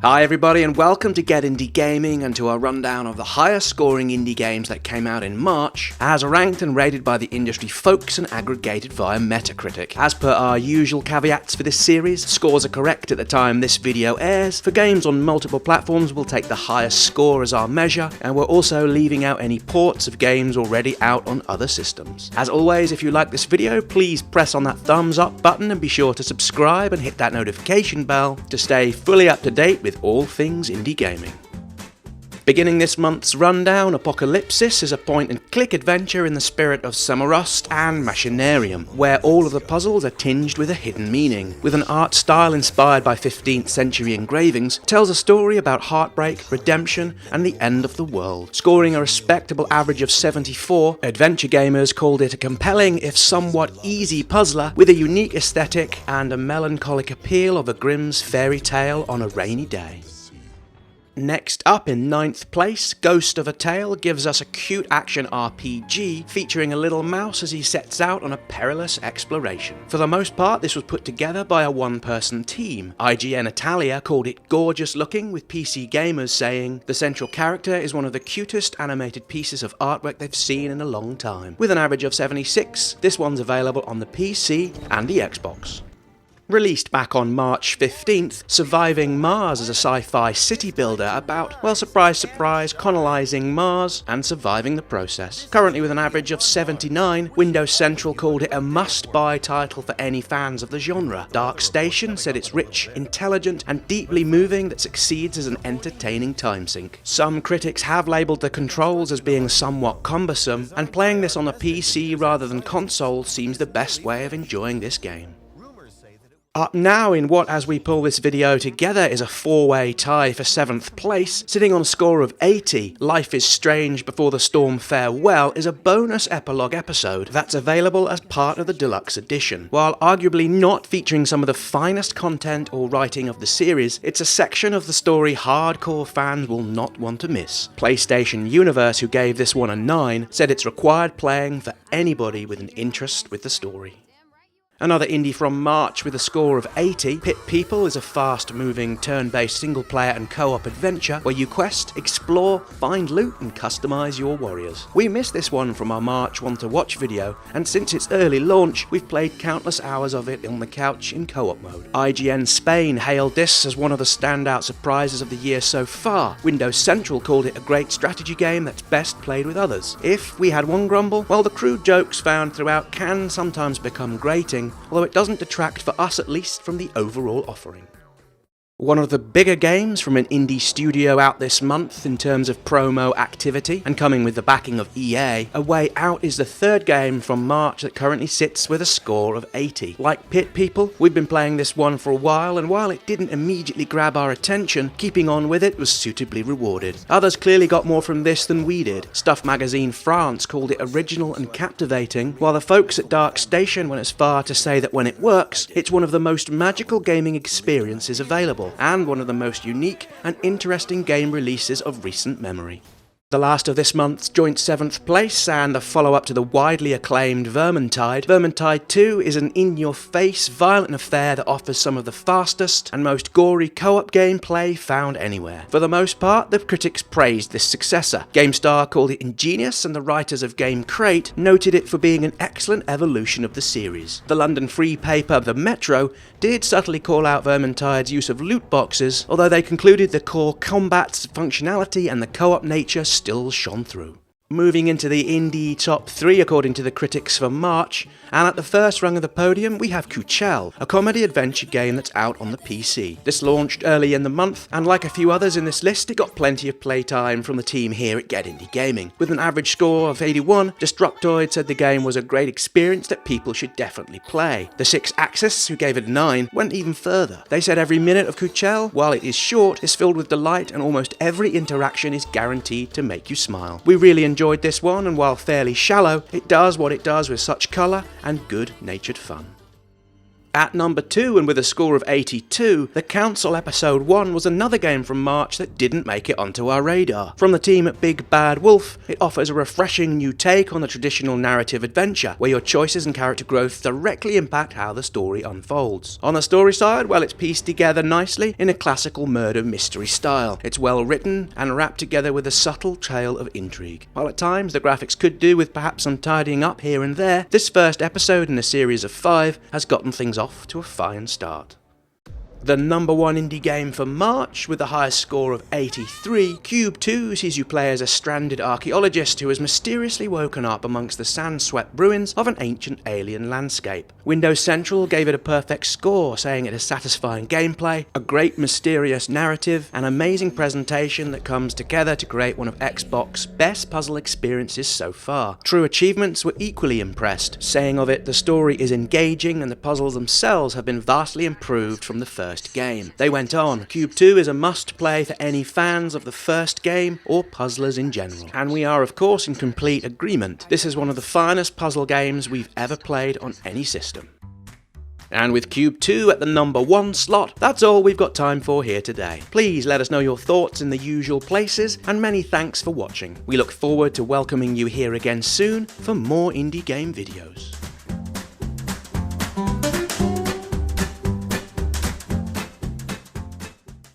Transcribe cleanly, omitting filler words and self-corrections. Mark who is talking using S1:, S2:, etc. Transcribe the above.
S1: Hi everybody and welcome to Get Indie Gaming and to our rundown of the highest scoring indie games that came out in March, as ranked and rated by the industry folks and aggregated via Metacritic. As per our usual caveats for this series, scores are correct at the time this video airs. For games on multiple platforms, we'll take the highest score as our measure, and we're also leaving out any ports of games already out on other systems. As always, if you like this video, please press on that thumbs up button and be sure to subscribe and hit that notification bell to stay fully up to date with all things indie gaming. Beginning this month's rundown, Apocalypsis is a point-and-click adventure in the spirit of Summerrust and Machinarium, where all of the puzzles are tinged with a hidden meaning. With an art style inspired by 15th century engravings, it tells a story about heartbreak, redemption, and the end of the world. Scoring a respectable average of 74, adventure gamers called it a compelling, if somewhat easy puzzler with a unique aesthetic and a melancholic appeal of a Grimm's fairy tale on a rainy day. Next up, in 9th place, Ghost of a Tale gives us a cute action RPG featuring a little mouse as he sets out on a perilous exploration. For the most part, this was put together by a one-person team. IGN Italia called it gorgeous looking, with PC gamers saying, "The central character is one of the cutest animated pieces of artwork they've seen in a long time." With an average of 76, this one's available on the PC and the Xbox. Released back on March 15th, Surviving Mars is a sci-fi city builder about, well, surprise surprise, colonizing Mars and surviving the process. Currently with an average of 79, Windows Central called it a must-buy title for any fans of the genre. Dark Station said it's rich, intelligent, and deeply moving that succeeds as an entertaining time sink. Some critics have labelled the controls as being somewhat cumbersome, and playing this on a PC rather than console seems the best way of enjoying this game. Up now in what, as we pull this video together, is a four-way tie for 7th place, sitting on a score of 80, Life is Strange Before the Storm Farewell is a bonus epilogue episode that's available as part of the deluxe edition. While arguably not featuring some of the finest content or writing of the series, it's a section of the story hardcore fans will not want to miss. PlayStation Universe, who gave this one a 9, said it's required playing for anybody with an interest with the story. Another indie from March with a score of 80, Pit People is a fast-moving, turn-based single-player and co-op adventure where you quest, explore, find loot and customise your warriors. We missed this one from our March Want to Watch video, and since its early launch, we've played countless hours of it on the couch in co-op mode. IGN Spain hailed this as one of the standout surprises of the year so far. Windows Central called it a great strategy game that's best played with others. If we had one grumble, well, the crude jokes found throughout can sometimes become grating, although it doesn't detract, for us at least, from the overall offering. One of the bigger games from an indie studio out this month in terms of promo activity, and coming with the backing of EA, A Way Out is the third game from March that currently sits with a score of 80. Like Pit People, we've been playing this one for a while, and while it didn't immediately grab our attention, keeping on with it was suitably rewarded. Others clearly got more from this than we did. Stuff Magazine France called it original and captivating, while the folks at Dark Station went as far to say that when it works, it's one of the most magical gaming experiences available, and one of the most unique and interesting game releases of recent memory. The last of this month's joint 7th place, and the follow-up to the widely acclaimed Vermintide. Vermintide 2 is an in-your-face, violent affair that offers some of the fastest and most gory co-op gameplay found anywhere. For the most part, the critics praised this successor. GameStar called it ingenious, and the writers of Game Crate noted it for being an excellent evolution of the series. The London free paper The Metro did subtly call out Vermintide's use of loot boxes, although they concluded the core combat's functionality and the co-op nature still shone through. Moving into the indie top 3 according to the critics for March, and at the first rung of the podium we have Kuchel, a comedy-adventure game that's out on the PC. This launched early in the month, and like a few others in this list, it got plenty of playtime from the team here at Get Indie Gaming. With an average score of 81, Destructoid said the game was a great experience that people should definitely play. The 6 Axis, who gave it a 9, went even further. They said every minute of Kuchel, while it is short, is filled with delight, and almost every interaction is guaranteed to make you smile. We really enjoyed this one, and while fairly shallow, it does what it does with such colour and good-natured fun. At number 2, and with a score of 82, The Council Episode 1 was another game from March that didn't make it onto our radar. From the team at Big Bad Wolf, it offers a refreshing new take on the traditional narrative adventure, where your choices and character growth directly impact how the story unfolds. On the story side, well, it's pieced together nicely in a classical murder mystery style. It's well written and wrapped together with a subtle tale of intrigue. While at times the graphics could do with perhaps some tidying up here and there, this first episode in a series of 5 has gotten things off to a fine start. The number 1 indie game for March, with the highest score of 83, Cube 2 sees you play as a stranded archaeologist who has mysteriously woken up amongst the sand-swept ruins of an ancient alien landscape. Windows Central gave it a perfect score, saying it has satisfying gameplay, a great mysterious narrative, and amazing presentation that comes together to create one of Xbox's best puzzle experiences so far. True Achievements were equally impressed, saying of it, the story is engaging and the puzzles themselves have been vastly improved from the first game. They went on, Cube 2 is a must-play for any fans of the first game or puzzlers in general. And we are of course in complete agreement. This is one of the finest puzzle games we've ever played on any system. And with Cube 2 at the number 1 slot, that's all we've got time for here today. Please let us know your thoughts in the usual places, and many thanks for watching. We look forward to welcoming you here again soon for more indie game videos.